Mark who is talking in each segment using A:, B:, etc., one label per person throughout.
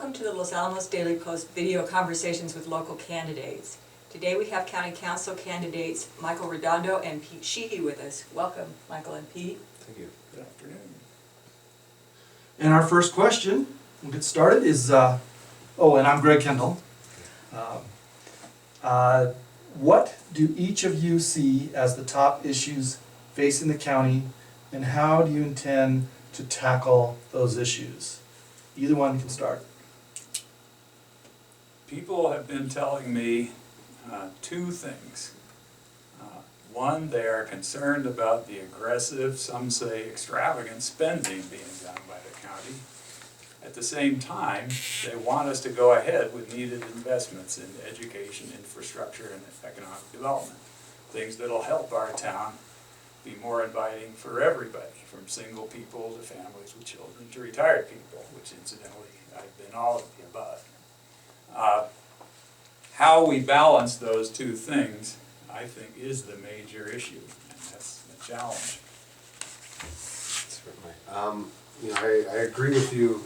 A: Welcome to the Los Alamos Daily Post video conversations with local candidates. Today we have County Council candidates Michael Redondo and Pete Sheehey with us. Welcome, Michael and Pete.
B: Thank you. Good afternoon.
C: And our first question, we'll get started, is, and I'm Greg Kendall. What do each of you see as the top issues facing the county, and how do you intend to tackle those issues? Either one can start.
B: People have been telling me two things. One, they are concerned about the aggressive, some say extravagant spending being done by the county. At the same time, they want us to go ahead with needed investments in education, infrastructure, and economic development. Things that'll help our town be more inviting for everybody, from single people to families with children to retired people, which incidentally, I've been all of the above. How we balance those two things, I think, is the major issue, and that's the challenge.
D: Certainly. I agree with you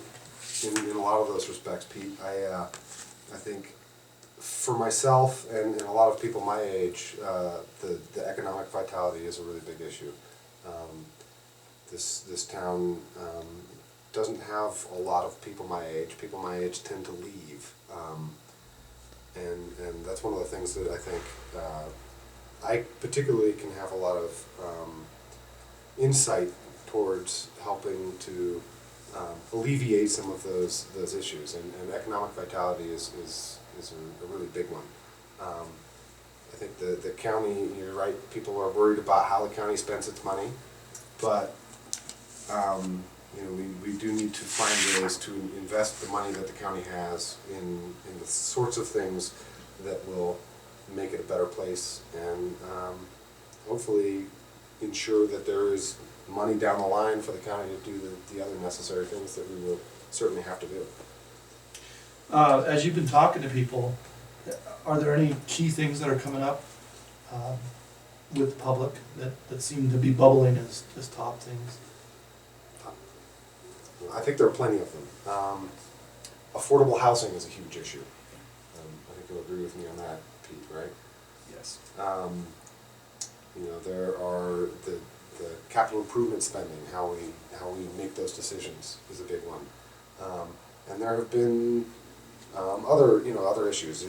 D: in a lot of those respects, Pete. I think for myself and a lot of people my age, the economic vitality is a really big issue. This town doesn't have a lot of people my age. People my age tend to leave. And that's one of the things that I think I particularly can have a lot of insight towards helping to alleviate some of those issues. And economic vitality is a really big one. I think the county, you're right, people are worried about how the county spends its money, but we do need to find ways to invest the money that the county has in the sorts of things that will make it a better place and hopefully ensure that there is money down the line for the county to do the other necessary things that we will certainly have to do.
C: As you've been talking to people, are there any key things that are coming up with the public that seem to be bubbling as top things?
D: I think there are plenty of them. Affordable housing is a huge issue. I think you'll agree with me on that, Pete, right?
B: Yes.
D: There are the capital improvement spending, how we make those decisions is a big one. And there have been other issues.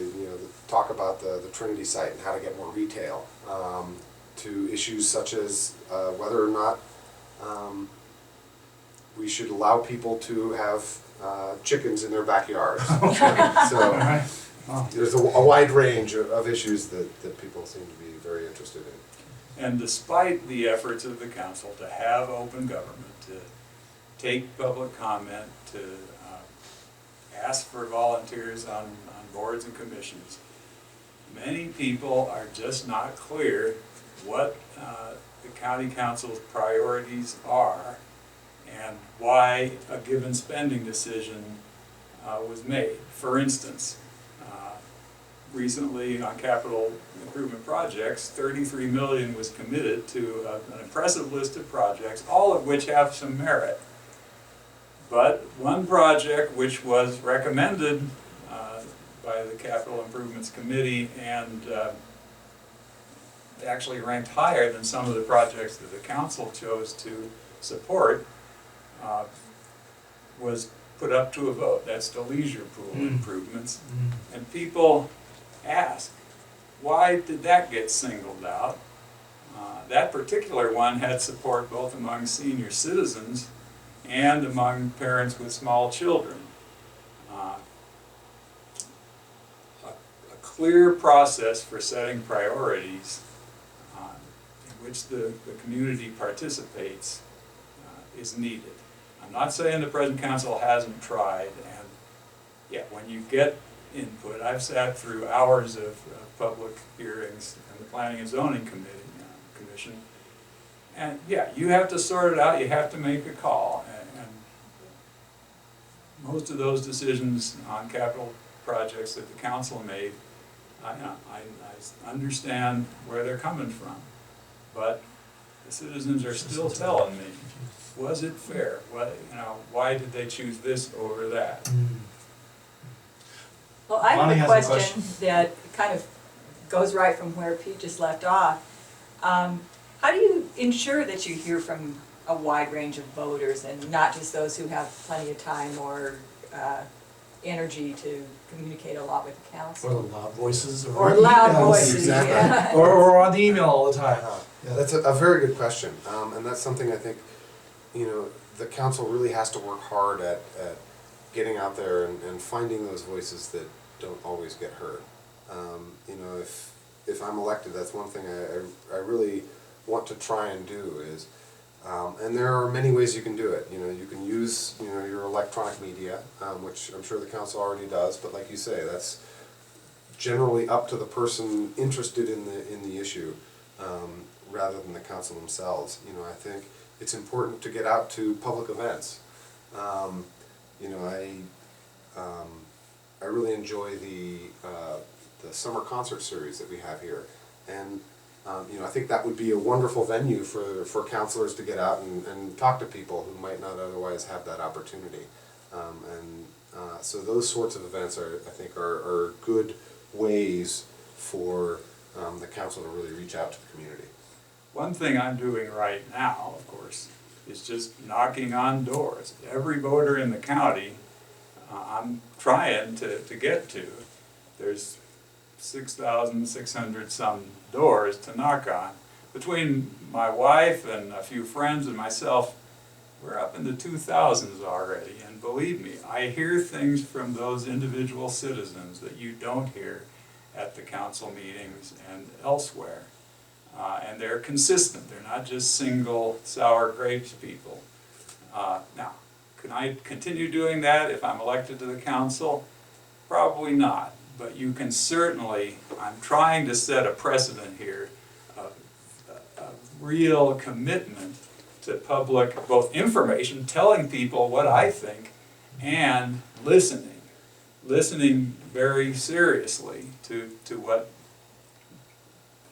D: Talk about the Trinity site and how to get more retail. To issues such as whether or not we should allow people to have chickens in their backyards. So there's a wide range of issues that people seem to be very interested in.
B: And despite the efforts of the council to have open government, to take public comment, to ask for volunteers on boards and commissions, many people are just not clear what the county council's priorities are and why a given spending decision was made. For instance, recently on capital improvement projects, $33 million was committed to an impressive list of projects, all of which have some merit. But one project which was recommended by the Capital Improvements Committee and actually ranked higher than some of the projects that the council chose to support was put up to a vote. That's the leisure pool improvements. And people ask, why did that get singled out? That particular one had support both among senior citizens and among parents with small children. A clear process for setting priorities in which the community participates is needed. I'm not saying the present council hasn't tried, and yeah, when you get input, I've sat through hours of public hearings in the Planning and Zoning Commission, and yeah, you have to sort it out, you have to make a call, and most of those decisions on capital projects that the council made, I understand where they're coming from, but the citizens are still telling me, was it fair? Why did they choose this over that?
A: Well, I
C: Lonnie
A: have a
C: has a
A: question that kind of goes right from where Pete just left off. How do you ensure that you hear from a wide range of voters and not just those who have plenty of time or energy to communicate a lot with the
C: Or
A: council?
C: loud voices,
A: Or loud
C: emails.
A: voices,
D: Exactly.
A: yeah.
C: Or on the email all the time. Yeah.
D: That's a very good question, and that's something I think, the council really has to work hard at getting out there and finding those voices that don't always get heard. If I'm elected, that's one thing I really want to try and do is, and there are many ways you can do it. You can use your electronic media, which I'm sure the council already does, but like you say, that's generally up to the person interested in the issue, rather than the council themselves. I think it's important to get out to public events. I really enjoy the summer concert series that we have here, and I think that would be a wonderful venue for counselors to get out and talk to people who might not otherwise have that opportunity. So those sorts of events I think are good ways for the council to really reach out to the community.
B: One thing I'm doing right now, of course, is just knocking on doors. Every voter in the county, I'm trying to get to. There's 6,600 some doors to knock on. Between my wife and a few friends and myself, we're up in the 2,000s already. And believe me, I hear things from those individual citizens that you don't hear at the council meetings and elsewhere. And they're consistent. They're not just single sour grapes people. Now, can I continue doing that if I'm elected to the council? Probably not. But you can certainly, I'm trying to set a precedent here of a real commitment to public, both information, telling people what I think, and listening very seriously to what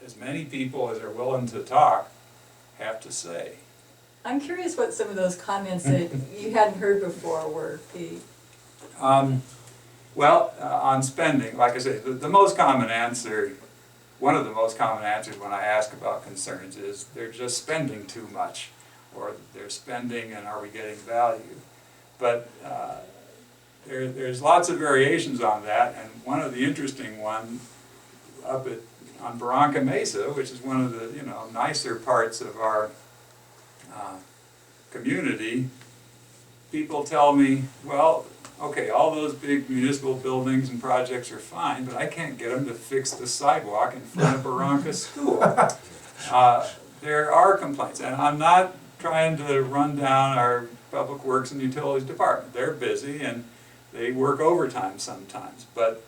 B: as many people as are willing to talk have to say.
A: I'm curious what some of those comments that you hadn't heard before were, Pete.
B: On spending, like I say, the most common answer, one of the most common answers when I ask about concerns is they're just spending too much, or they're spending and are we getting value? But there's lots of variations on that, and one of the interesting ones on Barranca Mesa, which is one of the nicer parts of our community, people tell me, well, okay, all those big municipal buildings and projects are fine, but I can't get them to fix the sidewalk in front of Barranca School. There are complaints, and I'm not trying to run down our Public Works and Utilities Department. They're busy and they work overtime sometimes, but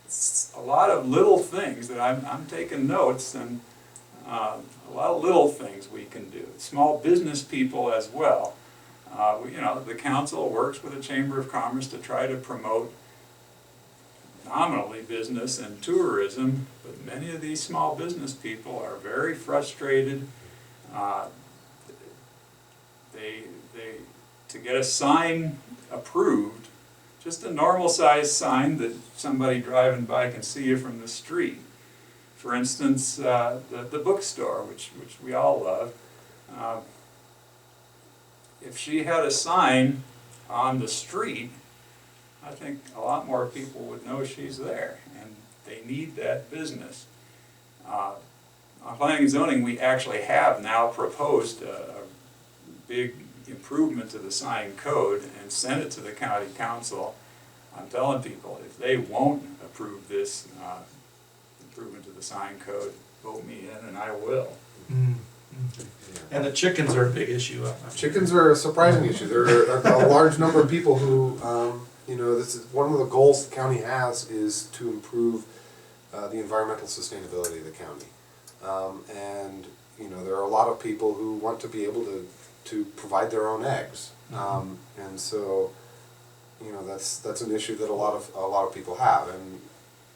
B: it's a lot of little things that I'm taking notes, and a lot of little things we can do. Small business people as well. The council works with the Chamber of Commerce to try to promote nominally business and tourism, but many of these small business people are very frustrated. To get a sign approved, just a normal sized sign that somebody driving by can see you from the street. For instance, the bookstore, which we all love. If she had a sign on the street, I think a lot more people would know she's there, and they need that business. On planning and zoning, we actually have now proposed a big improvement to the sign code and sent it to the county council. I'm telling people, if they won't approve this improvement to the sign code, vote me in and I will.
C: And the chickens are a big issue.
D: Chickens are a surprising issue. There are a large number of people who, this is one of the goals the county has, is to improve the environmental sustainability of the county. There are a lot of people who want to be able to provide their own eggs, and so that's an issue that a lot of people have, and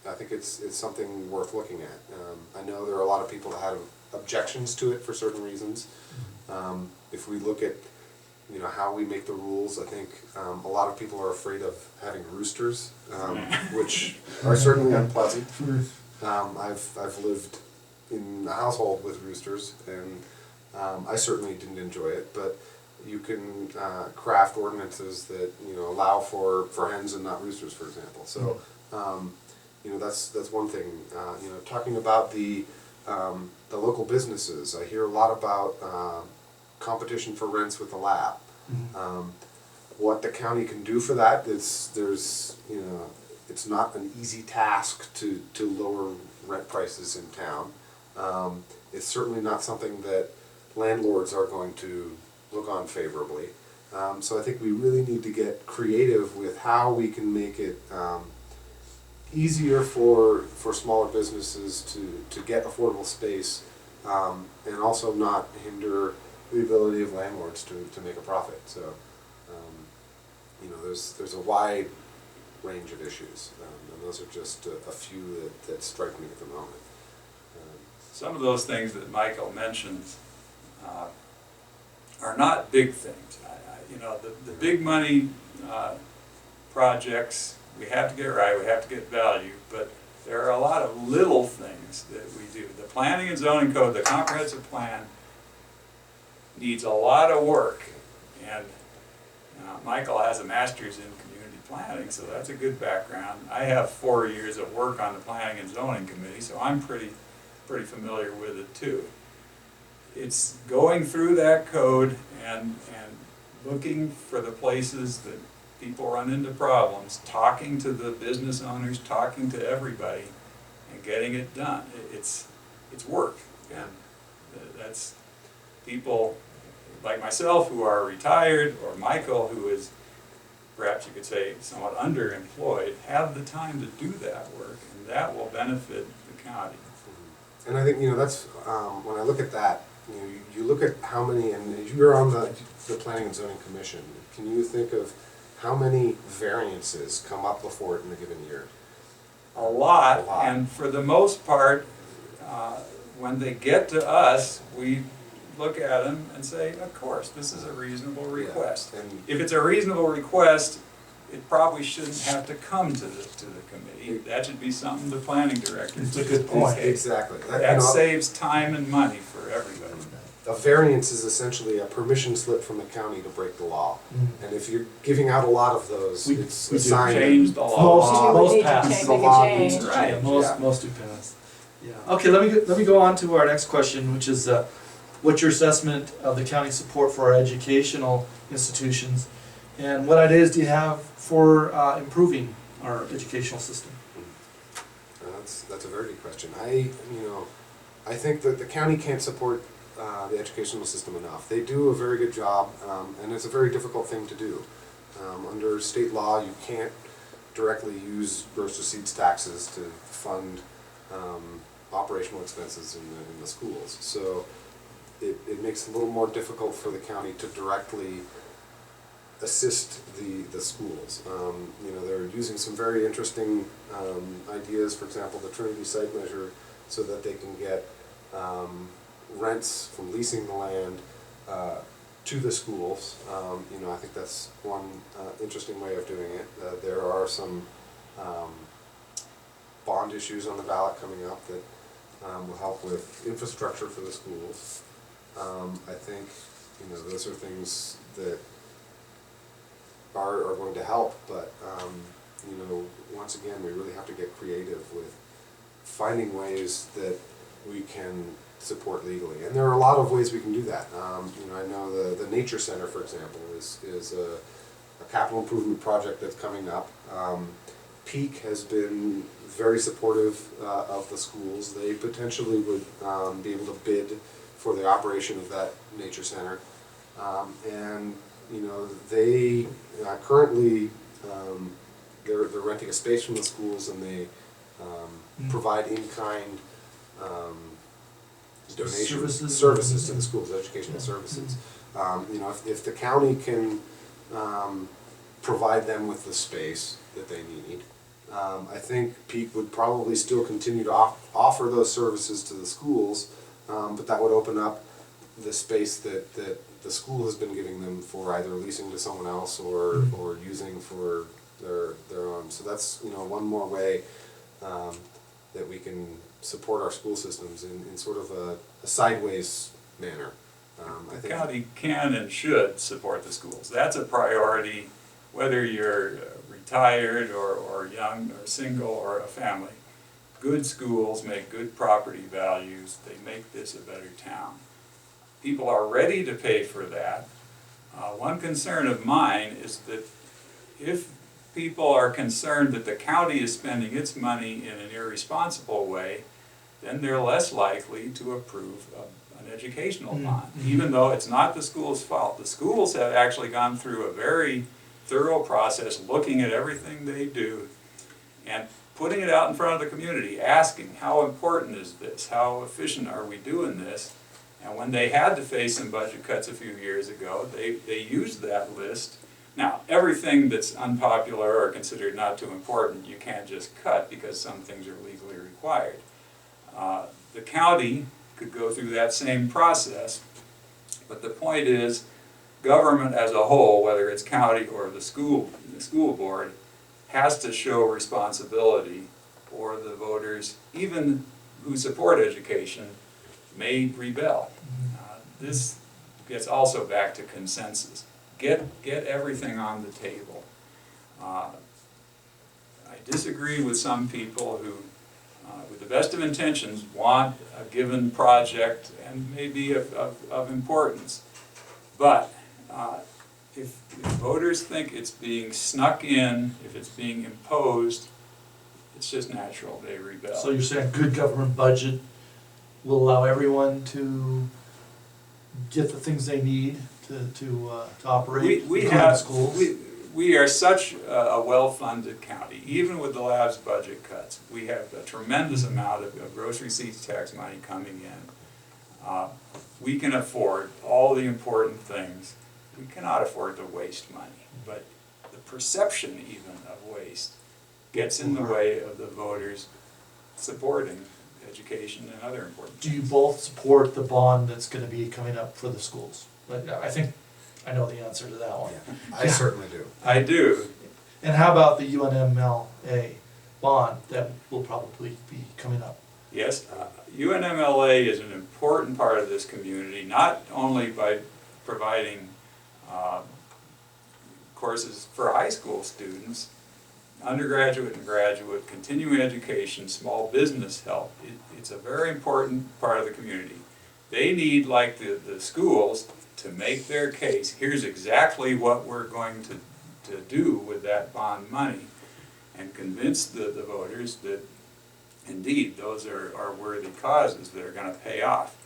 D: I think it's something worth looking at. I know there are a lot of people that have objections to it for certain reasons. If we look at you know, how we make the rules. I think a lot of people are afraid of having roosters, which are certainly unpleasant. I've lived in a household with roosters, and I certainly didn't enjoy it, but you can craft ordinances that, you know, allow for hens and not roosters, for example. So, you know, that's one thing. You know, talking about the local businesses, I hear a lot about competition for rents with the lab. What the county can do for that is you know, it's not an easy task to lower rent prices in town. It's certainly not something that landlords are going to look on favorably. So I think we really need to get creative with how we can make it easier for smaller businesses to get affordable space, and also not hinder the ability of landlords to make a profit. So, you know, there's a wide range of issues, and those are just a few that strike me at the moment.
B: Some of those things that Michael mentions are not big things. You know, the big money projects, we have to get right, we have to get value, but there are a lot of little things that we do. The planning and zoning code, the comprehensive plan, needs a lot of work, and Michael has a master's in community planning, so that's a good background. I have 4 years of work on the planning and zoning committee, so I'm pretty familiar with it too. It's going through that code and looking for the places that people run into problems, talking to the business owners, talking to everybody, and getting it done. It's work, and that's people like myself who are retired, or Michael who is, perhaps you could say, somewhat underemployed, have the time to do that work, and that will benefit the county.
D: And I think, you know, that's, when I look at that, you know, you look at how many, and you're on the Planning and Zoning Commission, can you think of how many variances come up before it in a given year?
B: A lot,
D: A lot.
B: and for the most part, when they get to us, we look at them and say, of course, this is a reasonable request.
D: Yeah. And
B: If it's a reasonable request, it probably shouldn't have to come to the committee. That should be something the planning director.
C: It's a good point.
D: exactly.
B: That
D: you know,
B: saves time and money for everybody.
D: a variance is essentially a permission slip from the county to break the law. And if you're giving out a lot of those,
C: We-
D: it's
C: we
D: a
C: do.
D: sign.
B: Change the law.
C: Most
A: need to
C: pass.
A: change-
D: The
A: make a
D: law
A: change.
D: needs to
B: Right.
D: change,
C: Most
D: yeah.
C: most do pass. Yeah. Okay. Let me go on to our next question, which is, what's your assessment of the county's support for our educational institutions, and what ideas do you have for improving our educational system?
D: That's a very good question. I think that the county can't support the educational system enough. They do a very good job, and it's a very difficult thing to do. Under state law, you can't directly use gross receipts taxes to fund operational expenses in the schools. So it makes it a little more difficult for the county to directly assist the schools. You know, they're using some very interesting ideas, for example, the Trinity site measure, so that they can get rents from leasing the land to the schools. You know, I think that's one interesting way of doing it. There are some bond issues on the ballot coming up that will help with infrastructure for the schools. I think, you know, those are things that are going to help, but you know, once again, we really have to get creative with finding ways that we can support legally, and there are a lot of ways we can do that. You know, I know the Nature Center, for example, is a capital improvement project that's coming up. Peak has been very supportive of the schools. They potentially would be able to bid for the operation of that Nature Center, and you know, they currently they're renting a space from the schools, and they provide in-kind donation services to the schools, educational services. You know, if the county can provide them with the space that they need, I think Peak would probably still continue to offer those services to the schools, but that would open up the space that the school has been giving them for either leasing to someone else or using for their own. So that's, you know, one more way that we can support our school systems in sort of a sideways manner. I
B: The
D: think
B: county can and should support the schools. That's a priority, whether you're retired or young or single or a family. Good schools make good property values. They make this a better town. People are ready to pay for that. One concern of mine is that if people are concerned that the county is spending its money in an irresponsible way, then they're less likely to approve an educational bond, even though it's not the school's fault. The schools have actually gone through a very thorough process, looking at everything they do and putting it out in front of the community, asking, how important is this? How efficient are we doing this? And when they had to face some budget cuts a few years ago, they used that list. Now, everything that's unpopular or considered not too important, you can't just cut because some things are legally required. The county could go through that same process, but the point is, government as a whole, whether it's county or the school board, has to show responsibility, or the voters, even who support education, may rebel. This gets also back to consensus. Get everything on the table. I disagree with some people who, with the best of intentions, want a given project and maybe of importance. But if voters think it's being snuck in, if it's being imposed, it's just natural they rebel.
C: So you're saying good government budget will allow everyone to get the things they need to operate,
B: We
C: including
B: have
C: schools?
B: We are such a well-funded county. Even with the lab's budget cuts, we have a tremendous amount of gross receipts tax money coming in. We can afford all the important things. We cannot afford to waste money, but the perception even of waste gets in the way of the voters supporting education and other important
C: Do
B: things.
C: you both support the bond that's gonna be coming up for the schools? But I think I know the answer to that one.
D: I certainly do.
B: I do.
C: And how about the UNMLA bond that will probably be coming up?
B: Yes, UNMLA is an important part of this community, not only by providing courses for high school students, undergraduate and graduate, continuing education, small business help. It's a very important part of the community. They need, like the schools, to make their case. Here's exactly what we're going to do with that bond money, and convince the voters that indeed those are worthy causes that are going to pay off.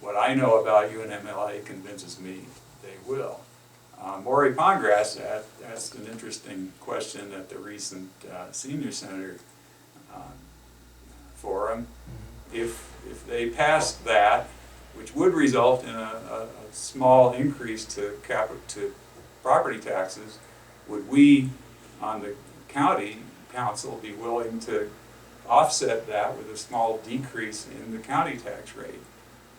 B: What I know about UNMLA convinces me they will. Maury Pongrass asked an interesting question at the recent Senior Center forum. If they passed that, which would result in a small increase to property taxes, would we on the county council be willing to offset that with a small decrease in the county tax rate?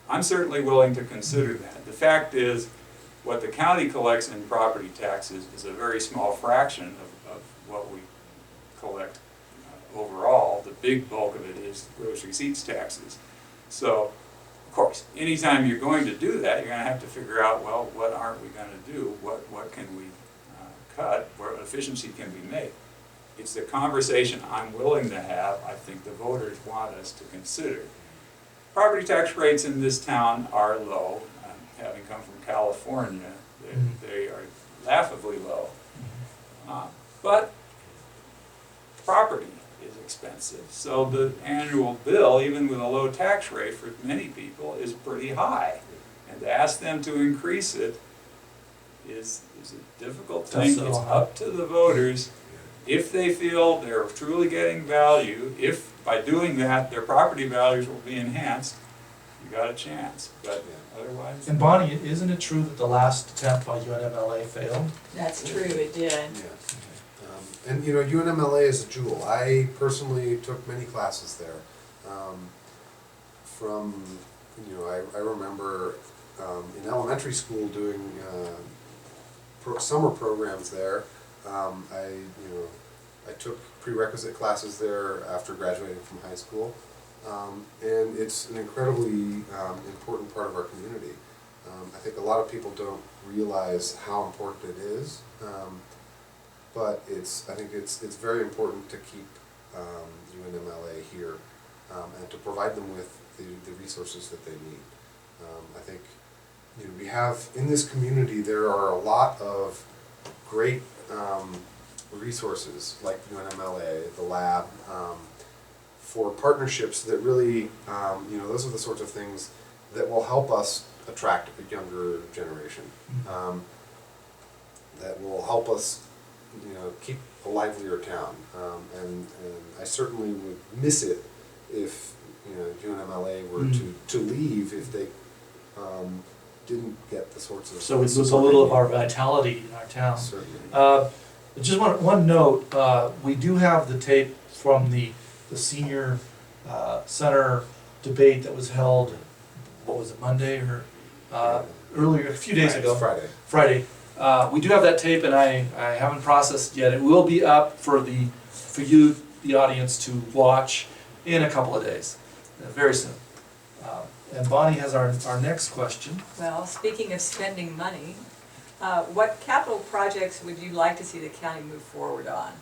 B: I'm certainly willing to consider that. The fact is, what the county collects in property taxes is a very small fraction of what we collect overall. The big bulk of it is gross receipts taxes. So, of course, anytime you're going to do that, you're going to have to figure out, well, what aren't we going to do? What can we cut? Where efficiency can be made? It's the conversation I'm willing to have. I think the voters want us to consider. Property tax rates in this town are low. Having come from California, they are laughably low. But property is expensive. So the annual bill, even with a low tax rate for many people, is pretty high. And to ask them to increase it is a difficult thing. It's up to the voters. If they feel they're truly getting value, if by doing that their property values will be enhanced, you got a chance. But otherwise.
C: And Bonnie, isn't it true that the last attempt by UNMLA failed?
A: That's true, it did.
D: Yes. And you know, UNMLA is a jewel. I personally took many classes there. I remember in elementary school doing summer programs there. I took prerequisite classes there after graduating from high school, and it's an incredibly important part of our community. I think a lot of people don't realize how important it is, but I think it's very important to keep UNMLA here and to provide them with the resources that they need. I think we have in this community, there are a lot of great resources like UNMLA, the lab, for partnerships that really, those are the sorts of things that will help us attract a younger generation, that will help us, keep a livelier town. And I certainly would miss it if, UNMLA were to leave if they didn't get the sorts of.
C: So we lose a little of our vitality in our town.
D: Certainly.
C: Just one note, we do have the tape from the senior center debate that was held, what was it, Monday or earlier, a few days ago?
D: Friday.
C: We do have that tape, and I haven't processed yet. It will be up for you, the audience, to watch in a couple of days, very soon. And Bonnie has our next question.
A: Well, speaking of spending money, what capital projects would you like to see the county move forward on?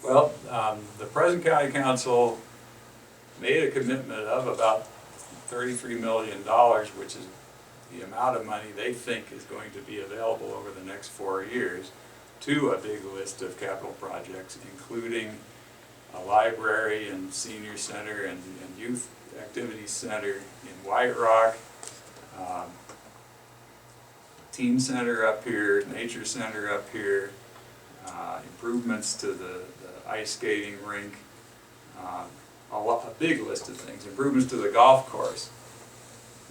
B: Well, the present county council made a commitment of about $33 million, which is the amount of money they think is going to be available over the next 4 years to a big list of capital projects, including a library and senior center and youth activity center in White Rock, teen center up here, nature center up here, improvements to the ice skating rink, a big list of things, improvements to the golf course.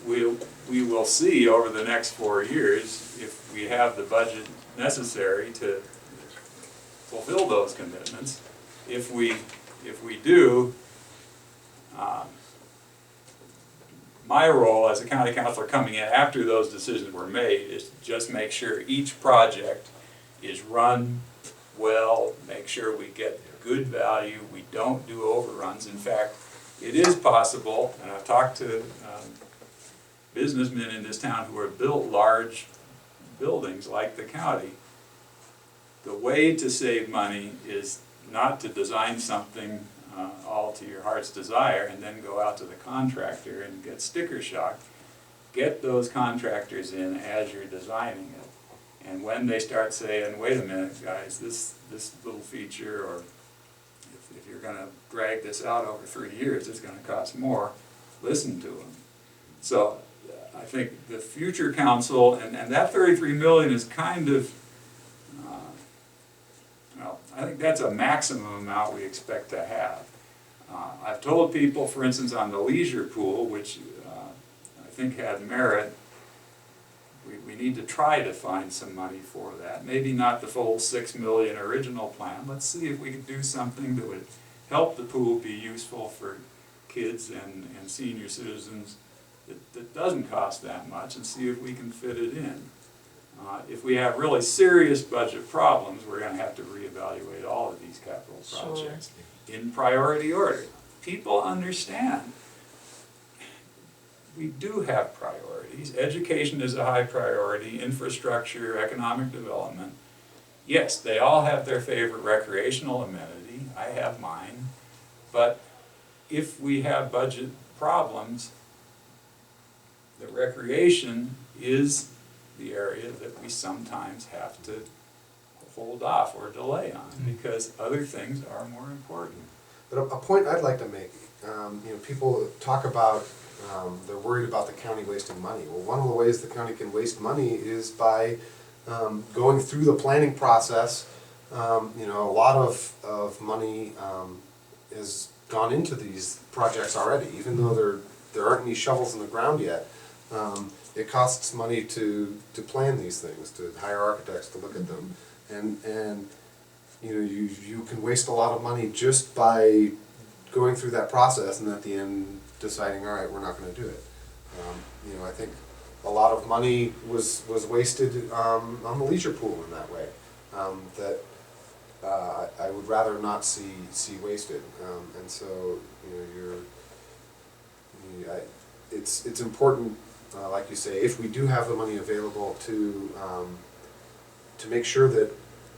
B: We will see over the next 4 years if we have the budget necessary to fulfill those commitments. If we do, my role as a county councilor coming in after those decisions were made is to just make sure each project is run well, make sure we get good value, we don't do overruns. In fact, it is possible, and I've talked to businessmen in this town who have built large buildings like the county. The way to save money is not to design something all to your heart's desire and then go out to the contractor and get sticker shock. Get those contractors in as you're designing it. And when they start saying, wait a minute guys, this little feature, or if you're going to drag this out over 3 years, it's going to cost more, listen to them. So I think the future council, and that $33 million is kind of, I think that's a maximum amount we expect to have. I've told people, for instance, on the leisure pool, which I think had merit, we need to try to find some money for that. Maybe not the full $6 million original plan. Let's see if we can do something that would help the pool be useful for kids and senior citizens that doesn't cost that much, and see if we can fit it in. If we have really serious budget problems, we're going to have to reevaluate all of these capital projects in priority order. People understand we do have priorities. Education is a high priority, infrastructure, economic development. Yes, they all have their favorite recreational amenity. I have mine. But if we have budget problems, the recreation is the area that we sometimes have to hold off or delay on because other things are more important.
D: But a point I'd like to make, people talk about they're worried about the county wasting money. Well, one of the ways the county can waste money is by going through the planning process. A lot of money has gone into these projects already, even though there aren't any shovels in the ground yet. It costs money to plan these things, to hire architects to look at them, and you can waste a lot of money just by going through that process and at the end deciding, all right, we're not going to do it. You know, I think a lot of money was wasted on the leisure pool in that way. That I would rather not see wasted. And so, you know, it's important, like you say, if we do have the money available to make sure that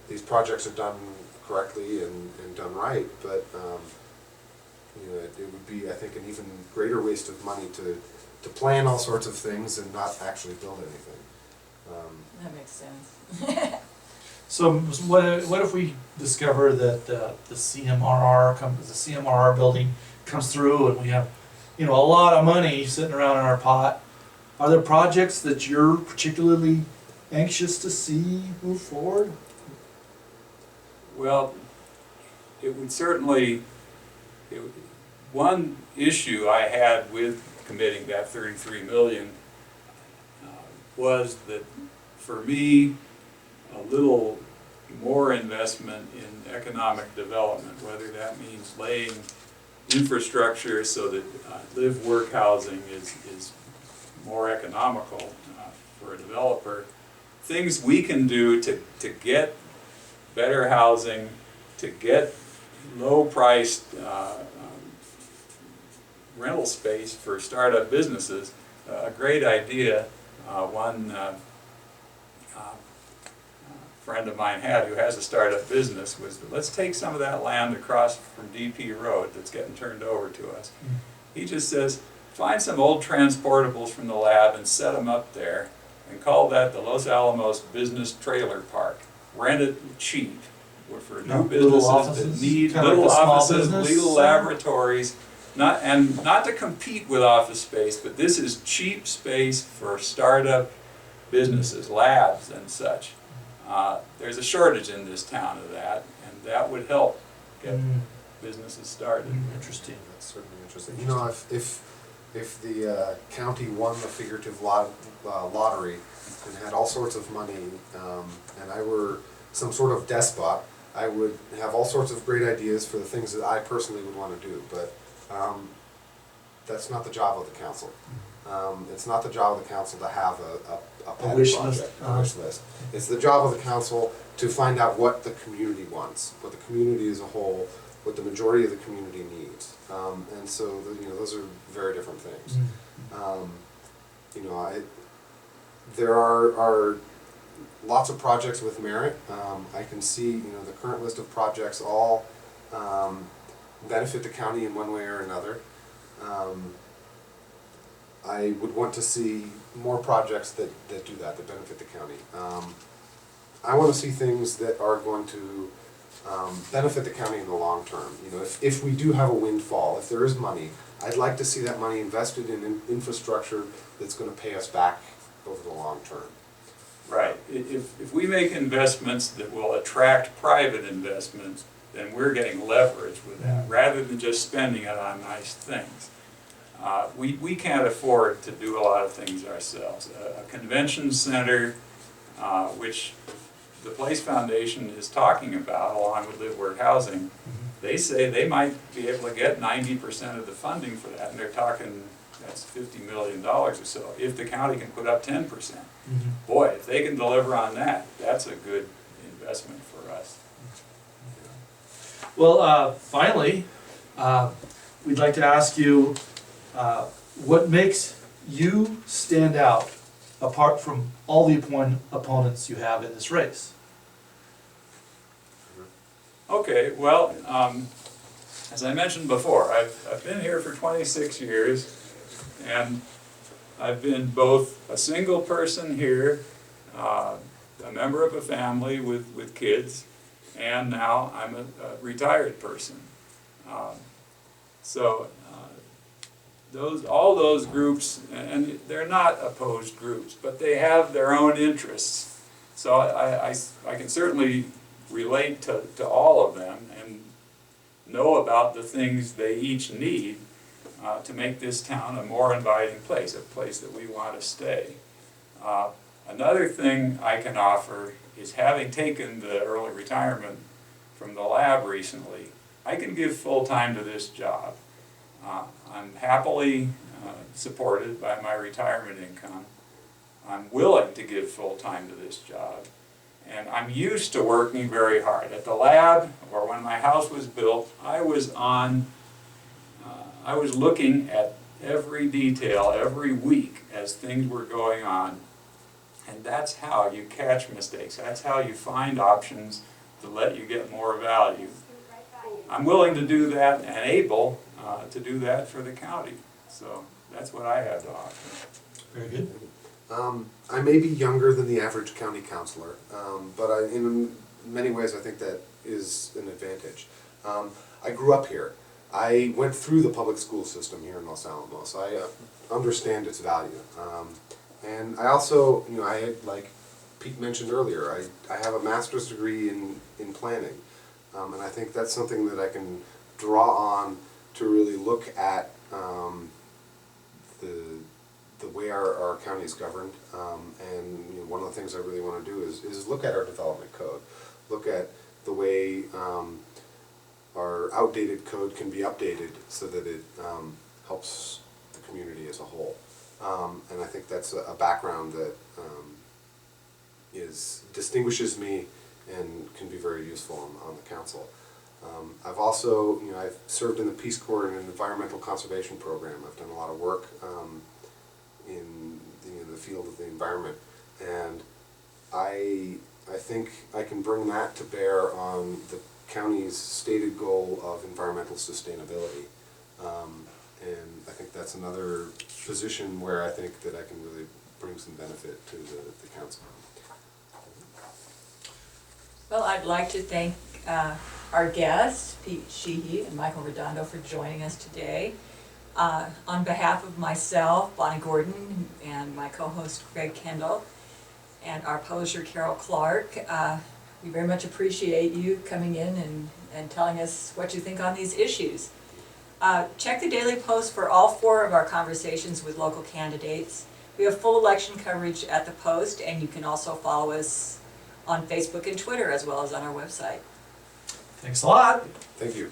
D: these projects are done correctly and done right. But you know, it would be, I think, an even greater waste of money to plan all sorts of things and not actually build anything.
A: That makes sense.
C: So what if we discover that the CMRR building comes through and we have, you know, a lot of money sitting around in our pot? Are there projects that you're particularly anxious to see move forward?
B: Well, it would certainly, one issue I had with committing that 33 million was that for me, a little more investment in economic development, whether that means laying infrastructure so that live-work housing is more economical for a developer. Things we can do to get better housing, to get low-priced rental space for startup businesses. A great idea. One friend of mine had, who has a startup business, was let's take some of that land across from DP Road that's getting turned over to us. He just says, find some old transportables from the lab and set them up there and call that the Los Alamos Business Trailer Park. Rent it cheap for new businesses that need little offices, little laboratories, not to compete with office space, but this is cheap space for startup businesses, labs and such. There's a shortage in this town of that, and that would help get businesses started.
C: Interesting.
D: That's certainly interesting. You know, if the county won the figurative lottery and had all sorts of money, and I were some sort of despot, I would have all sorts of great ideas for the things that I personally would want to do, but that's not the job of the council. It's not the job of the council to have a pet
C: wish
D: project,
C: list.
D: a wish list. It's the job of the council to find out what the community wants, what the community as a whole, what the majority of the community needs. And so, you know, those are very different things. You know, there are lots of projects with merit. I can see, you know, the current list of projects all benefit the county in one way or another. I would want to see more projects that do that benefit the county. I want to see things that are going to benefit the county in the long term. You know, if we do have a windfall, if there is money, I'd like to see that money invested in infrastructure that's going to pay us back over the long term.
B: Right. If we make investments that will attract private investments, then we're getting leverage with that, rather than just spending it on nice things. We can't afford to do a lot of things ourselves. A convention center, which the Place Foundation is talking about, along with live-work housing, they say they might be able to get 90% of the funding for that, and they're talking that's $50 million or so, if the county can put up 10%. Boy, if they can deliver on that, that's a good investment for us.
C: Well, finally, we'd like to ask you what makes you stand out apart from all the opponents you have in this race?
B: Okay, well, as I mentioned before, I've been here for 26 years, and I've been both a single person here, a member of a family with kids, and now I'm a retired person. All those groups, and they're not opposed groups, but they have their own interests. So I can certainly relate to all of them and know about the things they each need to make this town a more inviting place, a place that we want to stay. Another thing I can offer is, having taken the early retirement from the lab recently, I can give full time to this job. I'm happily supported by my retirement income. I'm willing to give full time to this job. And I'm used to working very hard. At the lab, or when my house was built, I was looking at every detail every week as things were going on. And that's how you catch mistakes. That's how you find options to let you get more value. I'm willing to do that and able to do that for the county. So that's what I have to offer.
C: Very good.
D: I may be younger than the average county councilor, but in many ways I think that is an advantage. I grew up here. I went through the public school system here in Los Alamos. I understand its value. And I also, like Pete mentioned earlier, I have a master's degree in planning. And I think that's something that I can draw on to really look at the way our county is governed. And one of the things I really want to do is look at our development code, look at the way our outdated code can be updated so that it helps the community as a whole. And I think that's a background that distinguishes me and can be very useful on the council. I've also, I've served in the Peace Corps and an environmental conservation program. I've done a lot of work in the field of the environment, and I think I can bring that to bear on the county's stated goal of environmental sustainability. And I think that's another position where I think that I can really bring some benefit to the council.
A: Well, I'd like to thank our guests, Pete Sheehey and Michael Redondo, for joining us today. On behalf of myself, Bonnie Gordon, and my co-host Greg Kendall, and our publisher Carol Clark, we very much appreciate you coming in and telling us what you think on these issues. Check the Daily Post for all 4 of our conversations with local candidates. We have full election coverage at the Post, and you can also follow us on Facebook and Twitter, as well as on our website.
C: Thanks a lot.
D: Thank you.